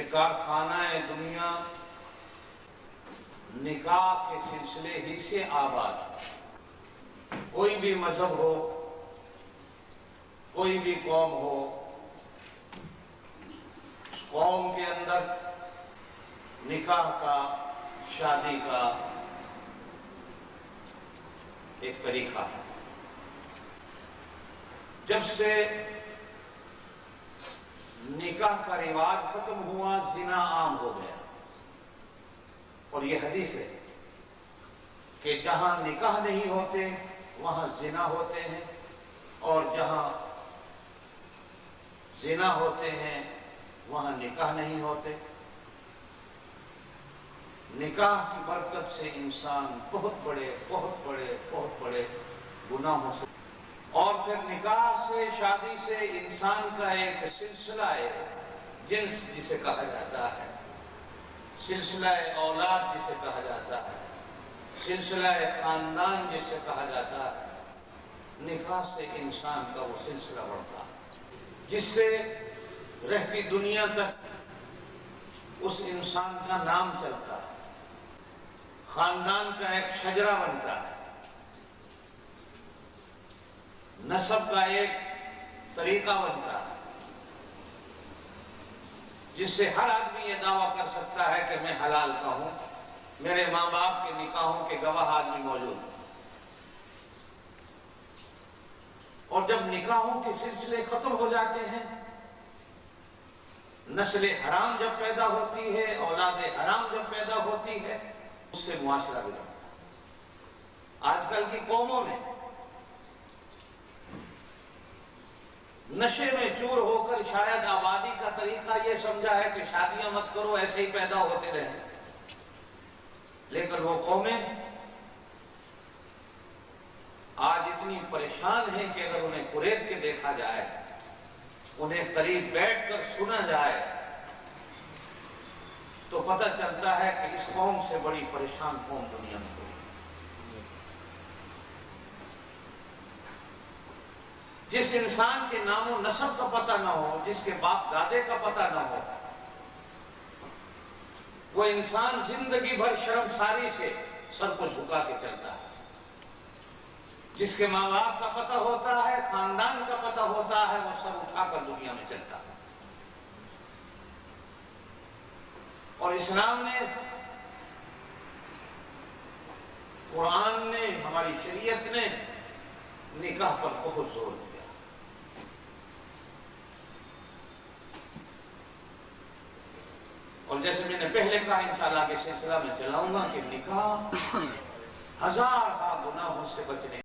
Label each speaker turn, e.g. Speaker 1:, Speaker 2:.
Speaker 1: یہ کارخانہ دنیا نکاح کے سلسلے ہی سے آباد ہے۔ کوئی بھی مذہب ہو، کوئی بھی قوم ہو، اس قوم کے اندر نکاح کا، شادی کا ایک طریقہ ہے۔ جب سے نکاح کا رواج ختم ہوا، زنا عام ہو گیا، اور یہ حدیث ہے کہ جہاں نکاح نہیں ہوتے وہاں زنا ہوتے ہیں، اور جہاں زنا ہوتے ہیں وہاں نکاح نہیں ہوتے۔ نکاح کی برکت سے انسان بہت بڑے گناہوں سے، اور پھر نکاح سے، شادی سے انسان کا ایک سلسلہ ہے، جنس جسے کہا جاتا ہے، سلسلہ اولاد جسے کہا جاتا ہے، سلسلہ خاندان جسے کہا جاتا ہے۔ نکاح سے انسان کا وہ سلسلہ بڑھتا ہے، جس سے رہتی دنیا تک اس انسان کا نام چلتا ہے، خاندان کا ایک شجرہ بنتا ہے، نسب کا ایک طریقہ بنتا ہے، جس سے ہر آدمی یہ دعویٰ کر سکتا ہے کہ میں حلال کا ہوں، میرے ماں باپ کے نکاحوں کے گواہ آدمی موجود ہیں۔ اور جب نکاحوں کے سلسلے ختم ہو جاتے ہیں، نسل حرام جب پیدا ہوتی ہے، اولاد حرام جب پیدا ہوتی ہے، اس سے معاشرہ بگڑتا ہے۔ آج کل کی قوموں میں نشے میں چور ہو کر شاید آبادی کا طریقہ یہ سمجھا ہے کہ شادیاں مت کرو، ایسے ہی پیدا ہوتے رہیں، لیکن وہ قومیں آج اتنی پریشان ہیں کہ اگر انہیں قریب کے دیکھا جائے، انہیں قریب بیٹھ کر سنا جائے، تو پتہ چلتا ہے کہ اس قوم سے بڑی پریشان قوم دنیا میں کوئی۔ جس انسان کے نام و نسب کا پتہ نہ ہو، جس کے باپ دادے کا پتہ نہ ہو، وہ انسان زندگی بھر شرمساری سے سر کو جھکا کے چلتا ہے۔ جس کے ماں باپ کا پتہ ہوتا ہے، خاندان کا پتہ ہوتا ہے، وہ سر اٹھا کر دنیا میں چلتا ہے۔ اور اسلام نے، قرآن نے، ہماری شریعت نے نکاح پر بہت زور دیا۔ اور جیسے میں نے پہلے کہا، انشاءاللہ کے سلسلہ میں چلاؤں گا کہ نکاح ہزار گناہوں سے بچنے